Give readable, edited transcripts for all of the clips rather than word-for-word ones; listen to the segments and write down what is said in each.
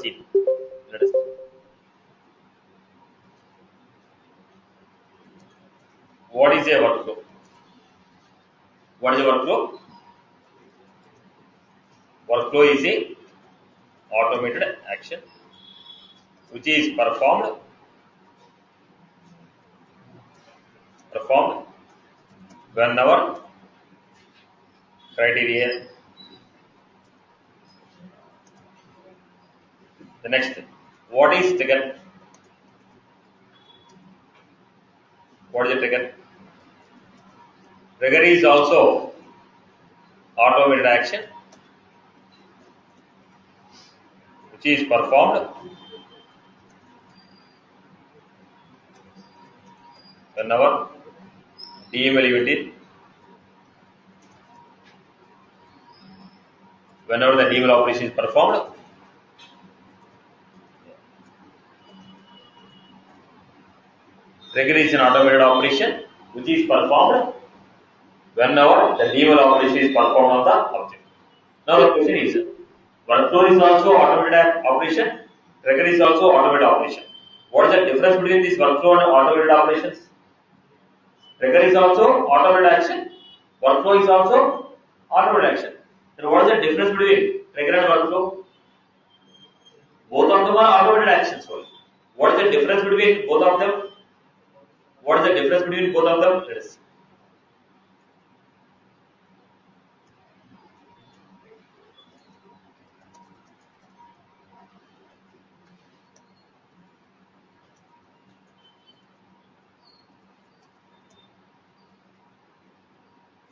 seen. Let us see. What is a workflow? What is a workflow? Workflow is a automated action which is performed whenever criteria. The next, what is trigger? What is a trigger? Trigger is also automated action which is performed whenever DML event is whenever the DML operation is performed. Trigger is an automated operation which is performed whenever the DML operation is performed on the object. Now the question is, workflow is also automated operation, trigger is also automated operation. What is the difference between this workflow and automated operations? Trigger is also automated action, workflow is also automated action. Then what is the difference between trigger and workflow? Both of them are automated actions only. What is the difference between both of them? What is the difference between both of them? Let us see.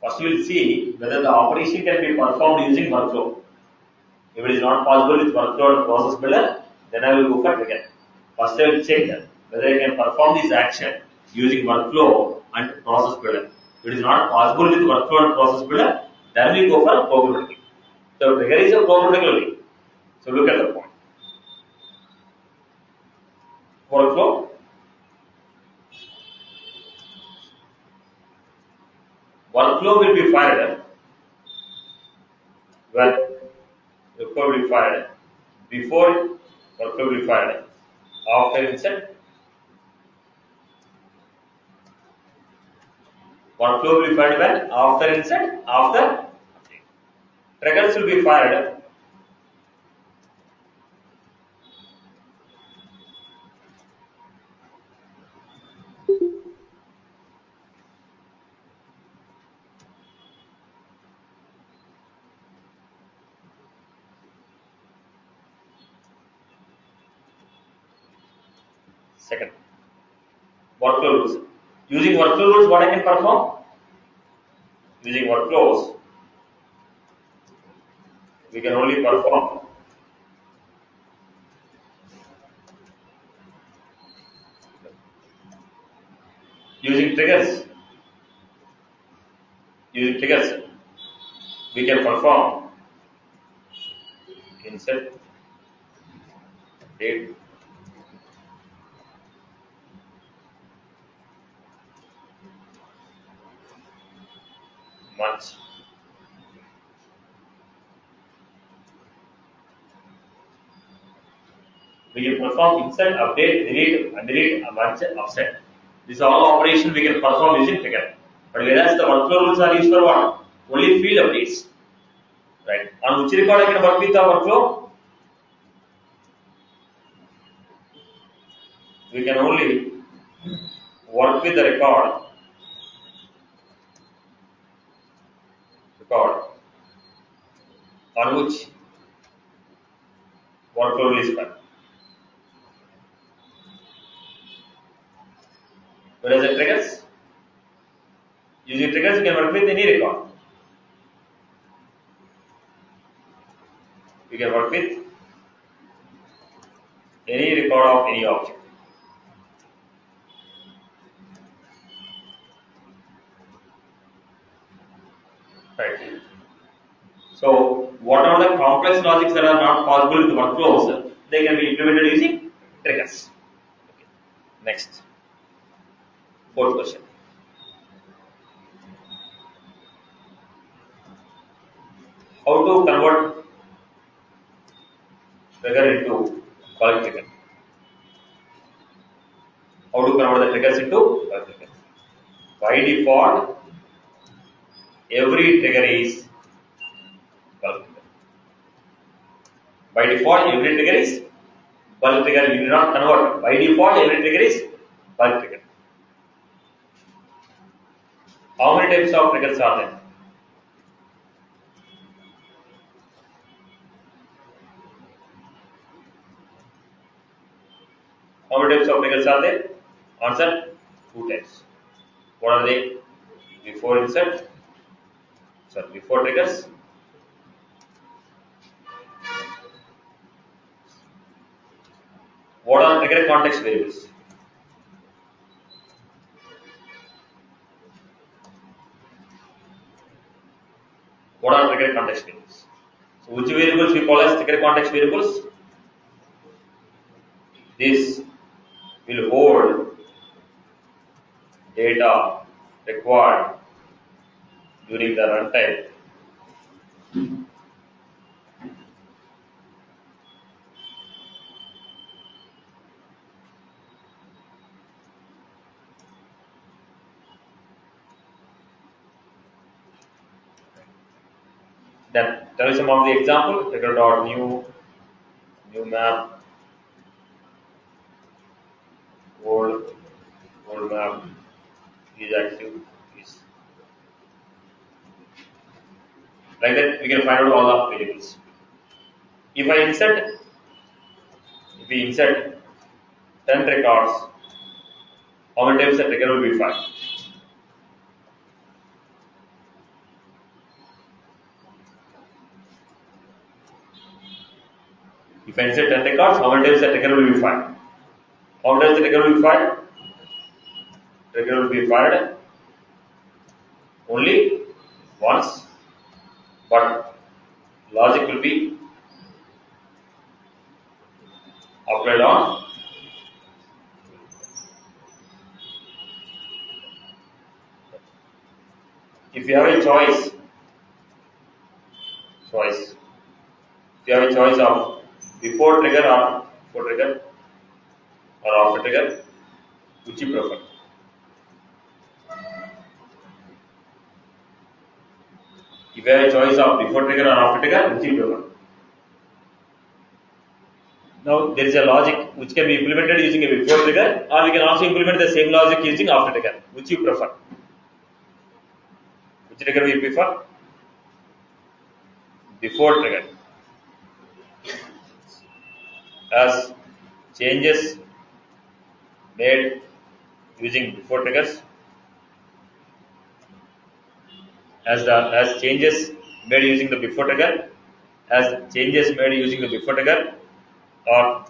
First we will see whether the operation can be performed using workflow. If it is not possible with workflow and process builder, then I will go for trigger. First I will check whether I can perform this action using workflow and process builder. If it is not possible with workflow and process builder, then we go for programmatic. So trigger is a programmatic only. So look at the point. Workflow. Workflow will be fired when workflow will be fired before workflow will be fired after insert. Workflow will be fired when after insert, after triggers will be fired second. Workflow rules. Using workflow rules, what I can perform? Using workflows, we can only perform using triggers. Using triggers, we can perform insert, date, month, we can perform insert, update, delete, undelete, merge, offset. These are all operations we can perform using trigger. But whereas the workflow rules are used for what? Only field updates. Right. On which record I can work with the workflow? We can only work with the record on which workflow rule is run. Whereas the triggers, using triggers you can work with any record. You can work with any record of any object. Right. So, what are the complex logics that are not possible with workflows? They can be implemented using triggers. Okay. Next, fourth question. How to convert trigger into bulk trigger. How to convert the triggers into bulk trigger? By default, every trigger is bulk trigger. By default, every trigger is bulk trigger. You do not convert. By default, every trigger is bulk trigger. How many types of triggers are there? How many types of triggers are there? Answer: 2 types. What are they? Before insert, sorry, before triggers. What are trigger context variables? What are trigger context variables? So which variables we call as trigger context variables? This will hold data required during the runtime. Then tell me some of the example. Trigger dot new map old map is active is like that. We can find out all the variables. If we insert 10 records, how many times the trigger will be fired? If I insert 10 records, how many times the trigger will be fired? How does the trigger will be fired? Trigger will be fired only once, but logic will be applied on. If you have a choice, if you have a choice of before trigger or after trigger, which you prefer? If you have a choice of before trigger or after trigger, which you prefer? Now there is a logic which can be implemented using a before trigger, or we can also implement the same logic using after trigger. Which you prefer? Which trigger we prefer? Before trigger. As changes made using before triggers, as changes made using the before trigger, as changes made using the before trigger, or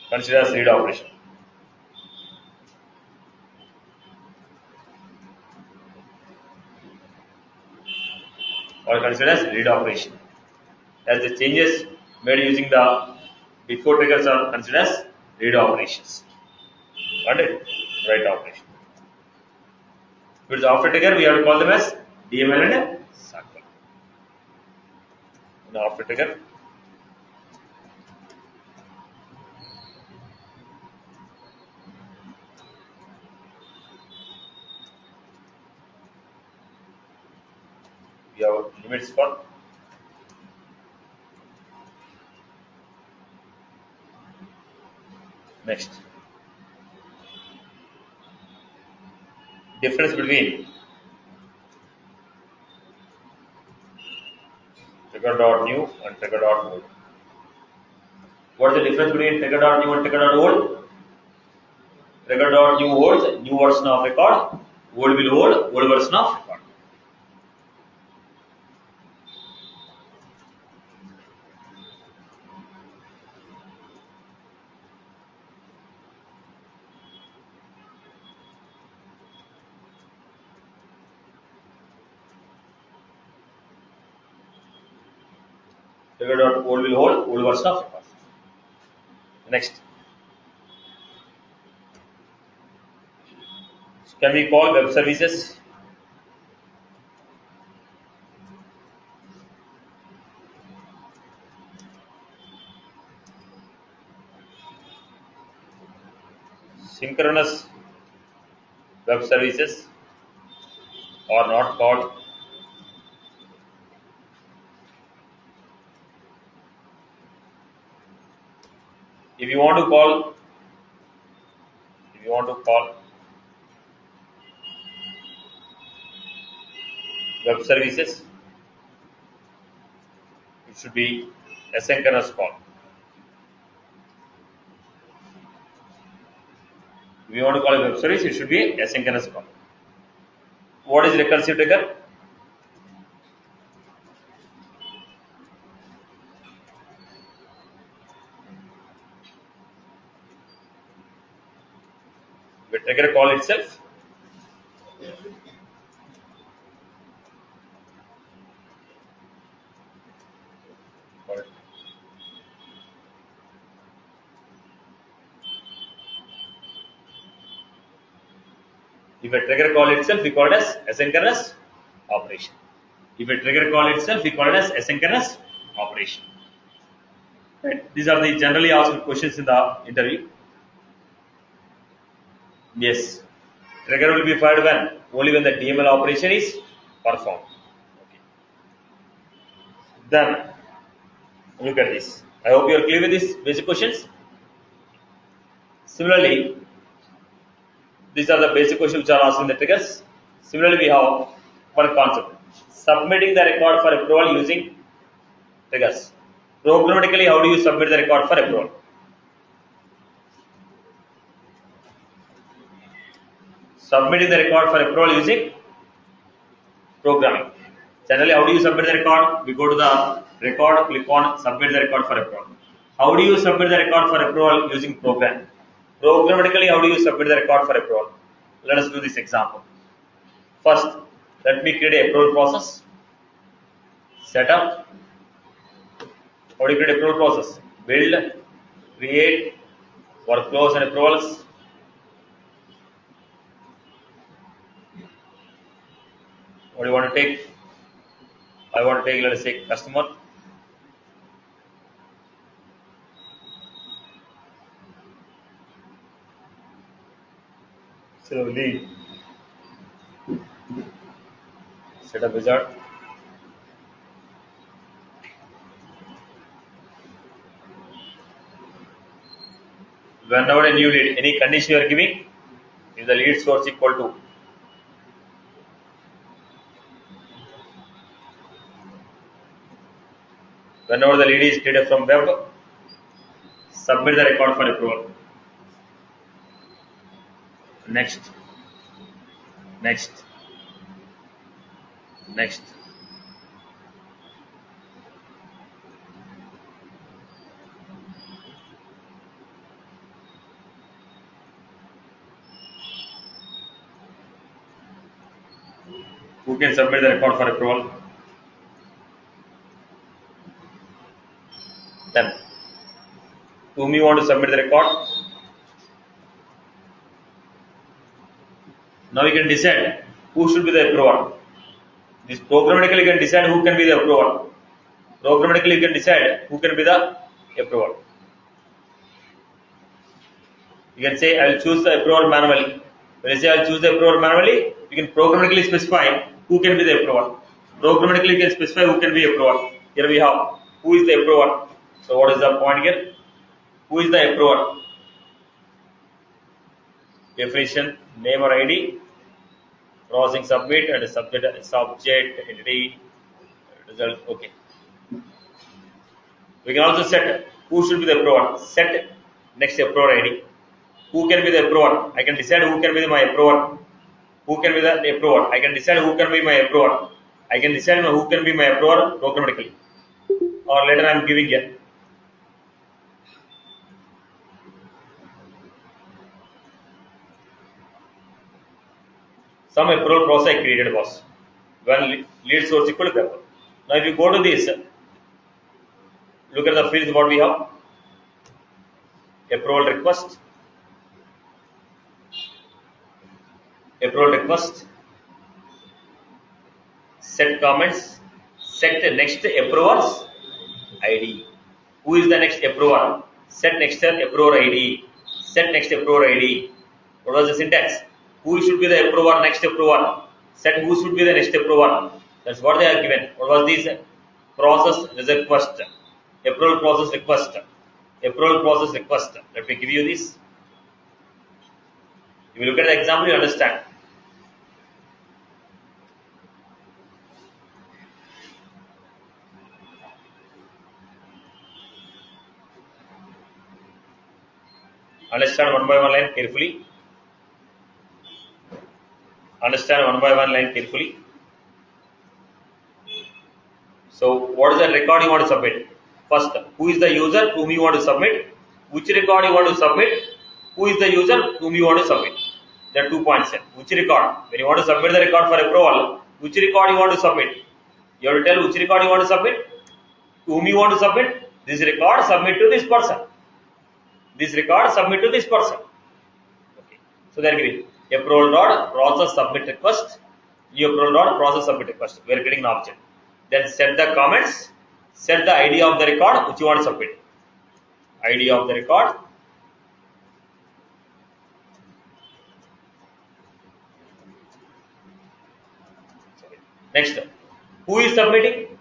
consider as read operation. Or consider as read operation. As the changes made using the before triggers are considered as read operations. Got it? Write operation. If it's after trigger, we have to call them as DML and cycle. In after trigger, we have limits for next. Difference between trigger.new and trigger.old. What is the difference between trigger.new and trigger.old? Trigger.new holds new version of record, old will hold old version of record. Trigger.old will hold old version of record. Next. Can we call web services? synchronous web services are not called if you want to call web services, it should be asynchronous call. If you want to call a web service, it should be asynchronous call. What is recursive trigger? The trigger call itself. If a trigger call itself, we call it as asynchronous operation. If a trigger call itself, we call it as asynchronous operation. Right. These are the generally asked questions in the interview. Yes, trigger will be fired when? Only when the DML operation is performed. Okay. Then, look at this. I hope you are clear with these basic questions. Similarly, these are the basic questions which are asked in the triggers. Similarly, we have one concept. Submitting the record for approval using triggers. Programmatically, how do you submit the record for approval? Submitting the record for approval using programming. Generally, how do you submit the record? We go to the record, click on submit the record for approval. How do you submit the record for approval using program? Programmatically, how do you submit the record for approval? Let us do this example. First, let me create a approval process. Setup. How do you create a approval process? Build, create, workflows and approvals. What do you want to take? I want to take, let us say, customer. So lead. Setup wizard. Whenever a new lead, any condition you are giving, if the lead source equal to whenever the lead is created from web, submit the record for approval. Next. Who can submit the record for approval? Then, to whom you want to submit the record? Now you can decide who should be the approver. This programmatically you can decide who can be the approver. Programmatically you can decide who can be the approver. You can say I will choose the approver manually. When you say I will choose the approver manually, you can programmatically specify who can be the approver. Programmatically you can specify who can be approver. Here we have who is the approver. So what is the point here? Who is the approver? Definition, name or ID, crossing submit and subject entity result. Okay. We can also set who should be the approver. Set next approver ID. Who can be the approver? I can decide who can be my approver. Who can be the approver? I can decide who can be my approver. I can decide who can be my approver programmatically. Or later I am giving here. Some approval process I created was when lead source equal to web. Now if you go to this, look at the fields what we have. Approval request, set comments, set next approver's ID. Who is the next approver? Set next approver ID. Set next approver ID. What was the syntax? Who should be the approver, next approver? Set who should be the next approver. That's what they are given. What was this? Process request. Approval process request. Approval process request. Let me give you this. If you look at the example, you understand. Understand one by one line carefully. Understand one by one line carefully. So, what is the record you want to submit? First, who is the user whom you want to submit? Which record you want to submit? Who is the user whom you want to submit? There are 2 points here. Which record? When you want to submit the record for approval, which record you want to submit? You have to tell which record you want to submit, to whom you want to submit. This record submit to this person. This record submit to this person. Okay. So they are giving approval dot process submit request. Approval dot process submit request. We are getting an object. Then set the comments. Set the ID of the record which you want to submit. ID of the record. Next, who is submitting?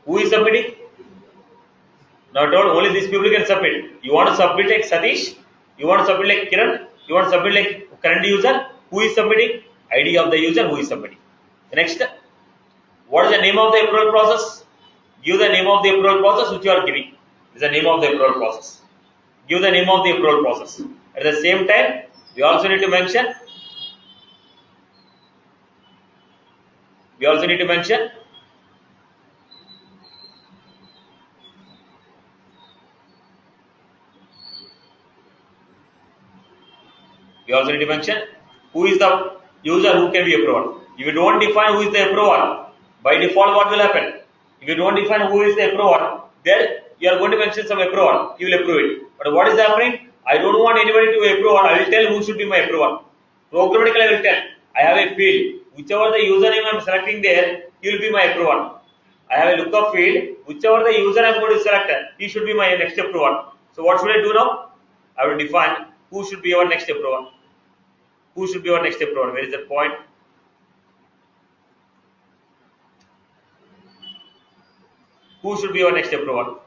Who is submitting? Now told only these people can submit. You want to submit like Satish? You want to submit like Kiran? You want to submit like current user? Who is submitting? ID of the user who is submitting. Next, what is the name of the approval process? Give the name of the approval process which you are giving. This is the name of the approval process. Give the name of the approval process. At the same time, we also need to mention. We also need to mention who is the user who can be approved. If you don't define who is the approver, by default what will happen? If you don't define who is the approver, then you are going to mention some approver. You will approve it. But what is happening? I don't want anybody to approve. I will tell who should be my approver. Programmatically I will tell. I have a field. Whichever the username I am selecting there, he will be my approver. I have a lookup field. Whichever the user I am going to select, he should be my next approver. So what should I do now? I will define who should be our next approver. Who should be our next approver? Where is the point? Who should be our next approver?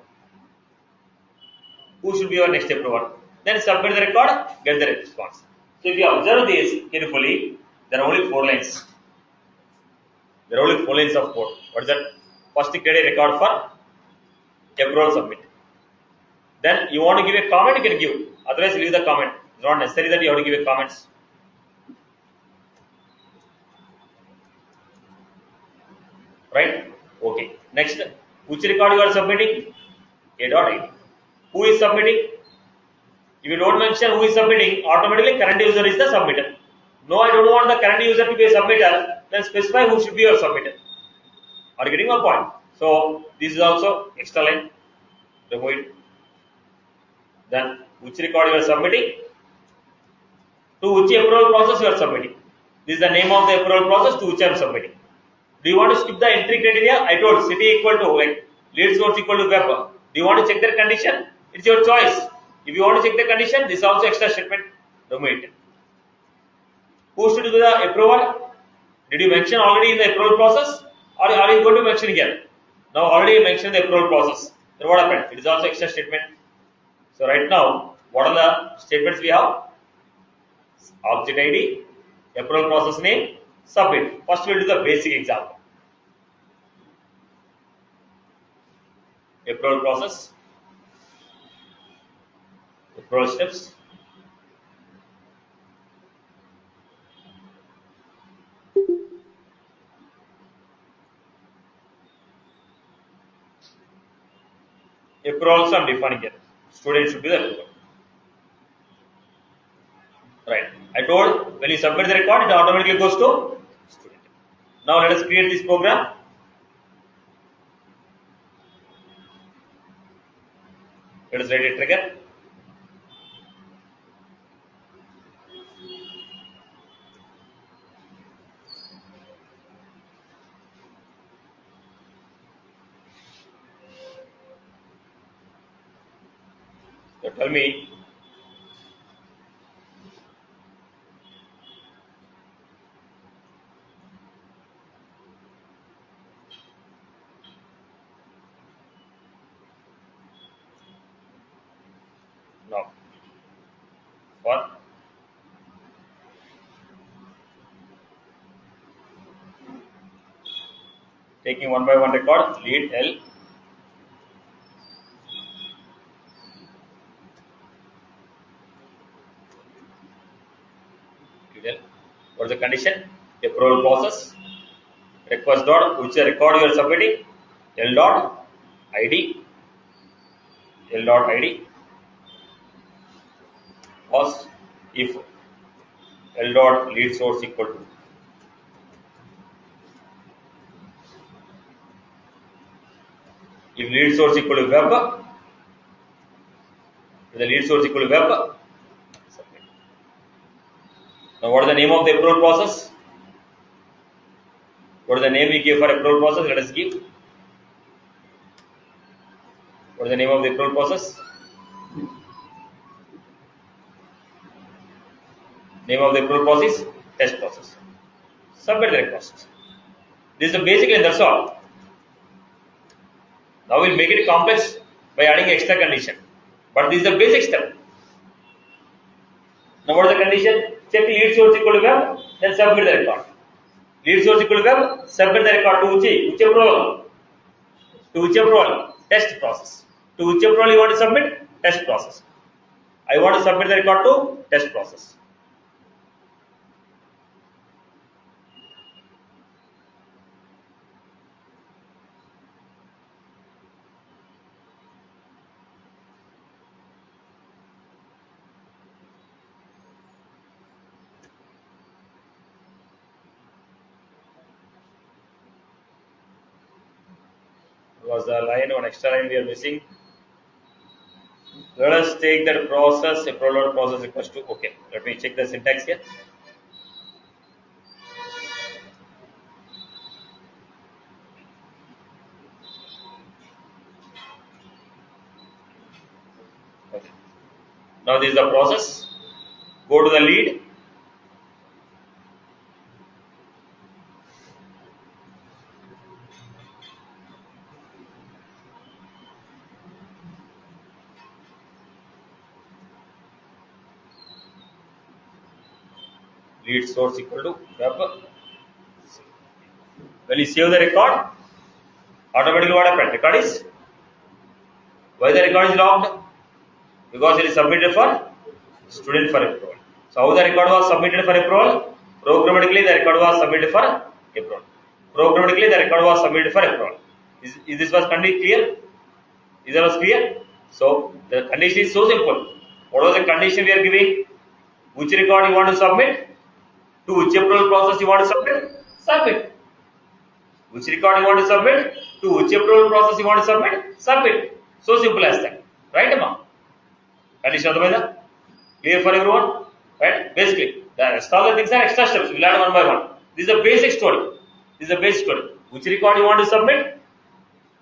Who should be our next approver? Then submit the record, get the response. So if you observe this carefully, there are only 4 lines. There are only 4 lines of code. What is that? First, create a record for approval submit. Then you want to give a comment, you can give. Otherwise, leave the comment. It's not necessary that you have to give a comments. Right? Okay. Next, which record you are submitting? A.id. Who is submitting? If you don't mention who is submitting, automatically current user is the submitter. No, I don't want the current user to be a submitter. Then specify who should be your submitter. Are you getting my point? So this is also extra line. Remove it. Then which record you are submitting? To which approval process you are submitting? This is the name of the approval process to which I am submitting. Do you want to skip the entry criteria? I told city equal to like lead source equal to web. Do you want to check their condition? It's your choice. If you want to check the condition, this is also extra statement. Remove it. Who should do the approval? Did you mention already in the approval process? Or are you going to mention again? Now already you mentioned the approval process. Then what happened? It is also extra statement. So right now, what are the statements we have? Object ID, approval process name, submit. First we will do the basic example. Approval process, approval steps. Approval also I am defining here. Student should be the approval. Right. I told when you submit the record, it automatically goes to student. Now let us create this program. Let us write a trigger. So tell me Now, for taking one by one record, lead L. Lead L. What is the condition? Approval process. Request dot which record you are submitting. L dot ID. L dot ID. Was if L dot lead source equal to if lead source equal to web, if the lead source equal to web, submit. Now what is the name of the approval process? What is the name we give for approval process? Let us give. What is the name of the approval process? Name of the approval process? Test process. Submit the request. This is the basic and that's all. Now we'll make it complex by adding extra condition. But this is the basic step. Now what is the condition? Check lead source equal to web, then submit the record. Lead source equal to web, submit the record to which approval? To which approval? Test process. To which approval you want to submit? Test process. I want to submit the record to test process. Was the line one extra line we are missing? Let us take that process, approval process equals to, okay, let me check the syntax here. Okay. Now this is the process. Go to the lead. Lead source equal to web. When you save the record, automatically what happened? Record is, why the record is logged? Because it is submitted for student for approval. So how the record was submitted for approval? Programmatically the record was submitted for approval. Programmatically the record was submitted for approval. Is this was clear? Is that was clear? So the condition is so simple. What was the condition we are giving? Which record you want to submit? To which approval process you want to submit? Submit. Which record you want to submit? To which approval process you want to submit? Submit. So simple as that. Right, Amma? Condition otherwise? Clear for everyone? Right? Basically, the rest of the things are extra steps. We'll add one by one. This is a basic story. This is a basic story. Which record you want to submit?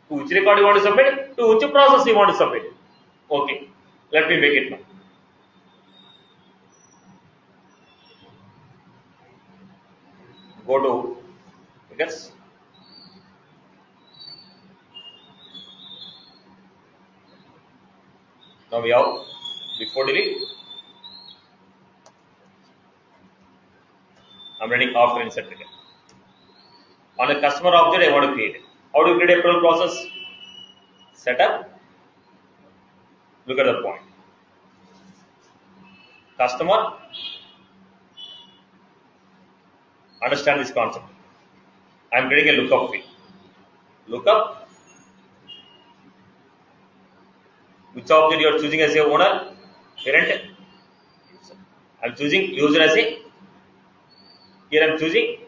To which record you want to submit? To which process you want to submit? Okay. Let me make it now. Go to figures. Now we have before delete. I'm running after insert again. On a customer object, I want to create it. How do you create a approval process? Setup. Look at the point. Customer. Understand this concept. I am creating a lookup field. Lookup. Which object you are choosing as your owner? Parent. I am choosing user as a. Here I am choosing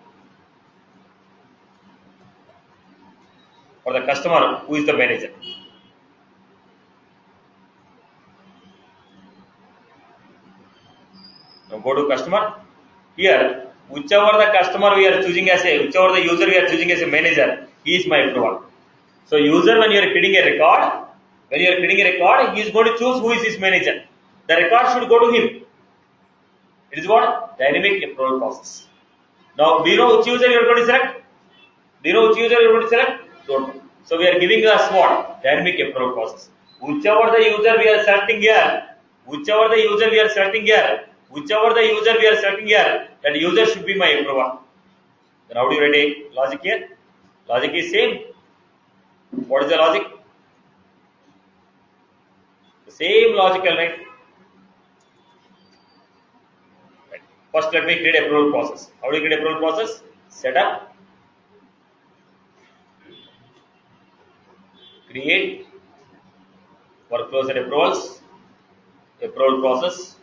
for the customer who is the manager. Now go to customer. Here, whichever the customer we are choosing as a, whichever the user we are choosing as a manager, he is my approval. So user, when you are creating a record, he is going to choose who is his manager. The record should go to him. It is what? Dynamic approval process. Now, do you know which user you are going to select? Do you know which user you are going to select? Don't know. So we are giving us what? Dynamic approval process. Whichever the user we are selecting here, Whichever the user we are selecting here, that user should be my approver. Then how do you write a logic here? Logic is same. What is the logic? The same logical, right? First, let me create a approval process. How do you create a approval process? Setup, create, workflows and approvals, approval process.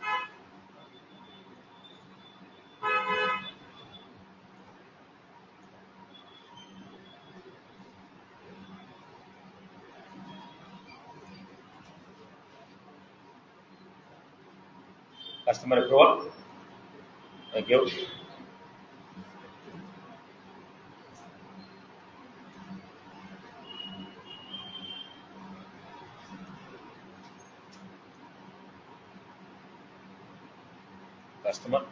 Customer approval. Thank you. Customer.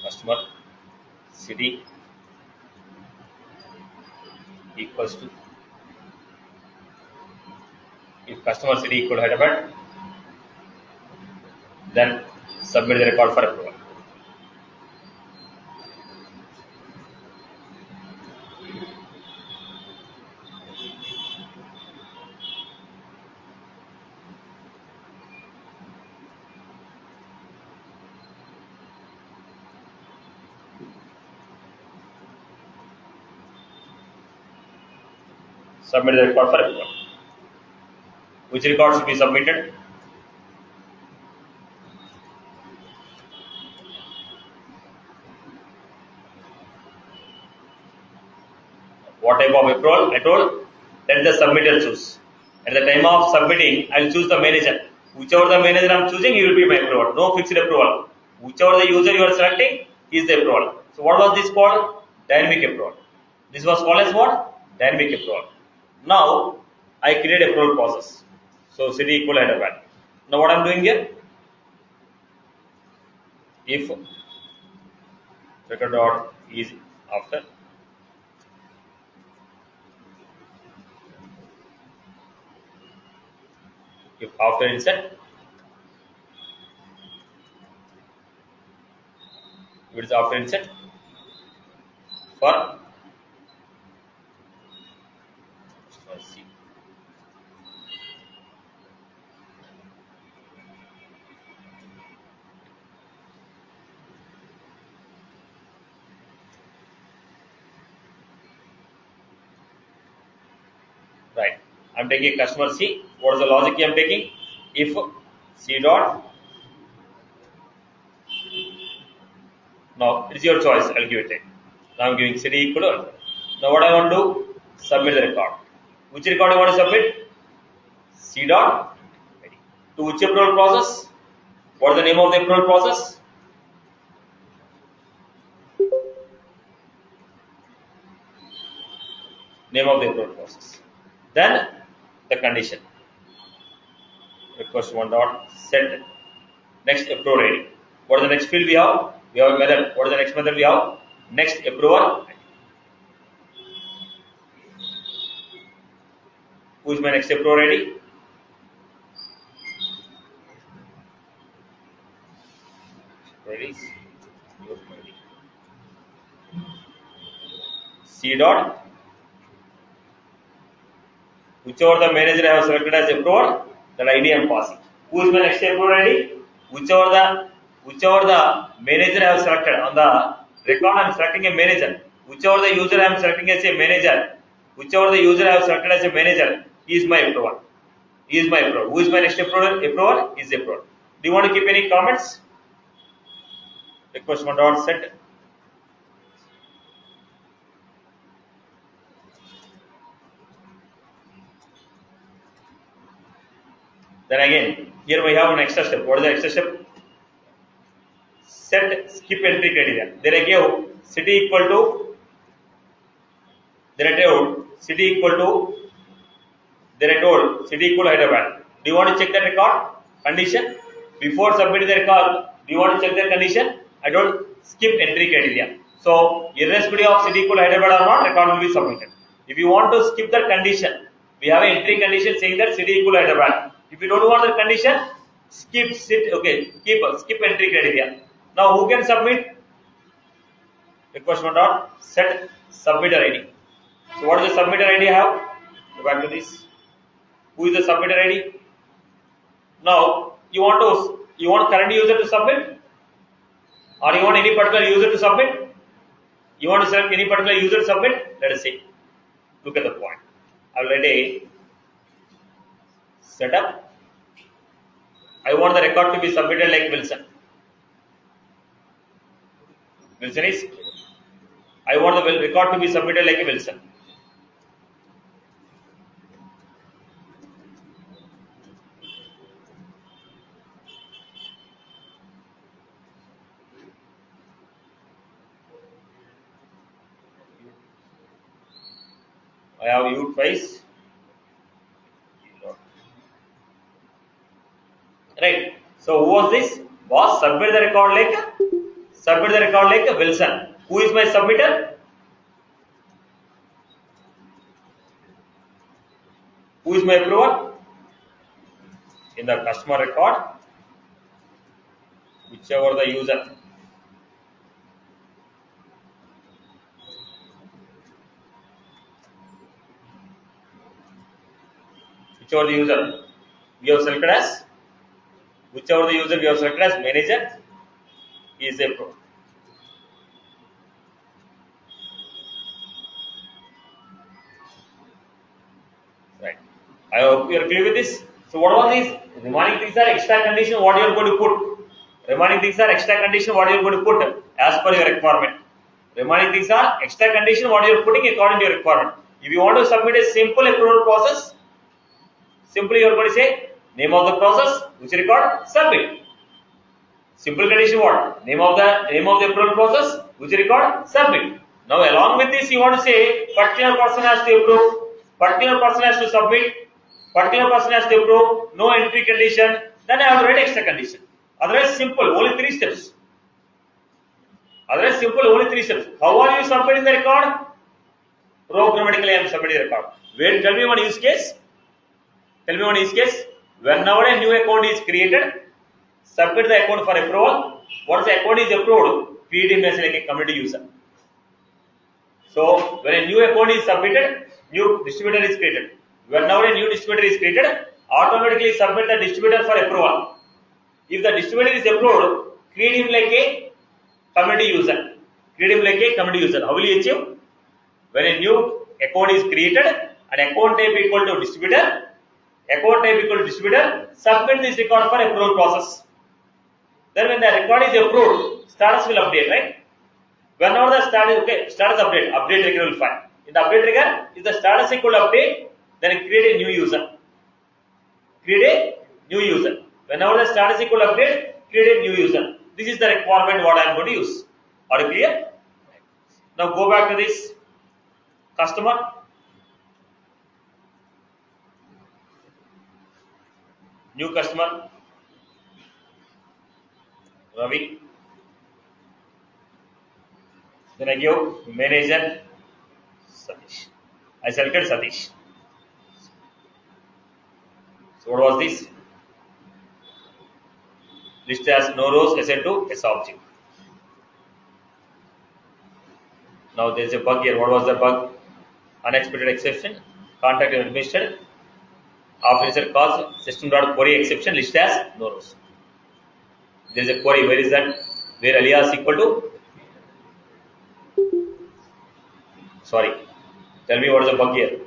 Customer city equals to, if customer city equal to Hyderabad, then submit the record for approval. Submit the record for approval. Which record should be submitted? What type of approval? I told, let the submitter choose. At the time of submitting, I will choose the manager. Whichever the manager I am choosing, he will be my approval. No fixed approval. Whichever the user you are selecting is the approval. So what was this called? Dynamic approval. This was called as what? Dynamic approval. Now I create approval process. So city equal Hyderabad. Now what I am doing here? If record dot is after, if after insert, if it is after insert for C. Right. I am taking customer C. What is the logic I am taking? If C dot, now it is your choice. I'll give it. Now I'm giving city equal. Now what I want to do? Submit the record. Which record I want to submit? C dot. To which approval process? What is the name of the approval process? Name of the approval process. Then the condition. Request one dot set next approval ID. What is the next field we have? We have a method. What is the next method we have? Next approval. Who is my next approval ID? C dot. Whichever the manager I have selected as approval, that ID I am passing. Who is my next approval ID? Whichever the manager I have selected on the record, I am selecting a manager. Whichever the user I am selecting as a manager, whichever the user I have selected as a manager, he is my approval. He is my approval. Who is my next approval? Approval is approval. Do you want to keep any comments? Request one dot set. Then again, here we have an extra step. What is the extra step? Set skip entry criteria. Then I gave city equal to, then I told city equal to, then I told city equal to Hyderabad. Do you want to check the record? Condition? Before submitting the record, do you want to check the condition? I don't skip entry criteria. So irrespective of city equal Hyderabad or not, record will be submitted. If you want to skip that condition, we have an entry condition saying that city equal Hyderabad. If you don't want that condition, skip skip entry criteria. Now who can submit? Request one dot set submitter ID. So what is the submitter ID I have? Go back to this. Who is the submitter ID? Now you want current user to submit, or you want any particular user to submit? You want to select any particular user to submit? Let us see. Look at the point. Already set up. I want the record to be submitted like Wilson. Wilson is. I want the record to be submitted like a Wilson. I have used twice. Right. So who was this? Boss submit the record like Wilson. Who is my submitter? Who is my approver? In the customer record, whichever the user. Whichever the user we have selected as, whichever the user we have selected as manager is approved. Right. I hope you are clear with this. So what was this? Remaining things are extra condition what you are going to put. Remaining things are extra condition what you are going to put as per your requirement. Remaining things are extra condition what you are putting according to your requirement. If you want to submit a simple approval process, simply you are going to say name of the process, which record, submit. Simple condition what? Name of the approval process, which record, submit. Now along with this you want to say particular person has to approve, particular person has to submit, particular person has to approve, no entry condition, then I have to write extra condition. Otherwise simple, only 3 steps. Otherwise simple, only 3 steps. How are you submitting the record? Programmatically I am submitting the record. Wait, tell me one use case. Tell me one use case. Whenever a new account is created, submit the account for approval. Once the account is approved, create him as like a community user. So when a new account is submitted, new distributor is created. Whenever a new distributor is created, automatically submit the distributor for approval. If the distributor is approved, create him like a community user. Create him like a community user. How will you achieve? When a new account is created, an account type equal to distributor, account type equal to distributor, submit this record for approval process. Then when the record is approved, status will update, right? Whenever the status update trigger will find. In the update trigger, if the status equal to update, then create a new user. Create a new user. Whenever the status equal to update, create a new user. This is the requirement what I am going to use. Are you clear? Now go back to this customer. New customer, Ravi. Then I give manager Satish. I selected Satish. So what was this? List as no rows assigned to S object. Now there is a bug here. What was the bug? Unexpected exception. Contact administrator. After insert cause system.query exception list as no rows. There is a query. Where is that? Where alias equal to? Sorry. Tell me what is the bug here.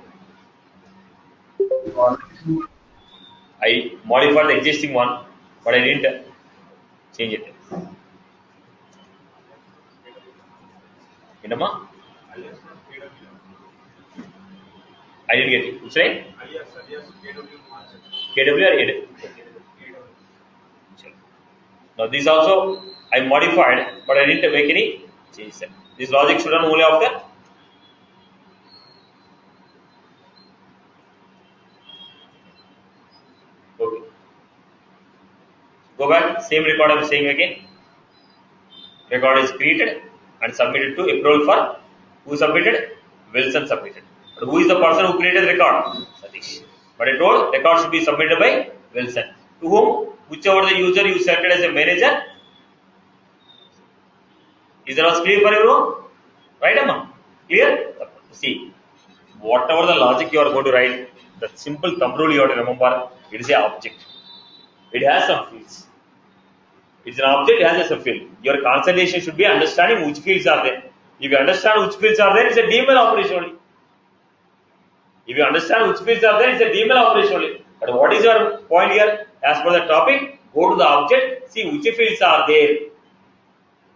I modified the existing one, but I didn't change it. Indama? I didn't get it. Which name? KW or AW? Now this also I modified, but I didn't make any changes. This logic should run only after. Okay. Go back. Same record I am saying again. record is created and submitted to approval for who submitted? Wilson submitted. But who is the person who created the record? Satish. But I told record should be submitted by Wilson. To whom? Whichever the user you selected as a manager. Is that was clear for everyone? Right, Amma? Clear? See, whatever the logic you are going to write, the simple thumb rule you have to remember, it is an object. It has some fields. It's an object, it has a field. Your concentration should be understanding which fields are there. If you understand which fields are there, it's a DML operation only. If you understand which fields are there, it's a DML operation only. But what is your point here? As per the topic, go to the object, see which fields are there.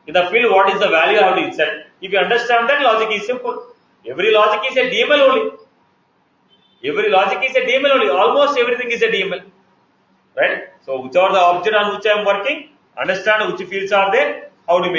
In the field, what is the value you have to insert? If you understand that, logic is simple. Every logic is a DML only. Every logic is a DML only. Almost everything is a DML. Right? So, whichever the object on which I am working, understand which fields are there, how to make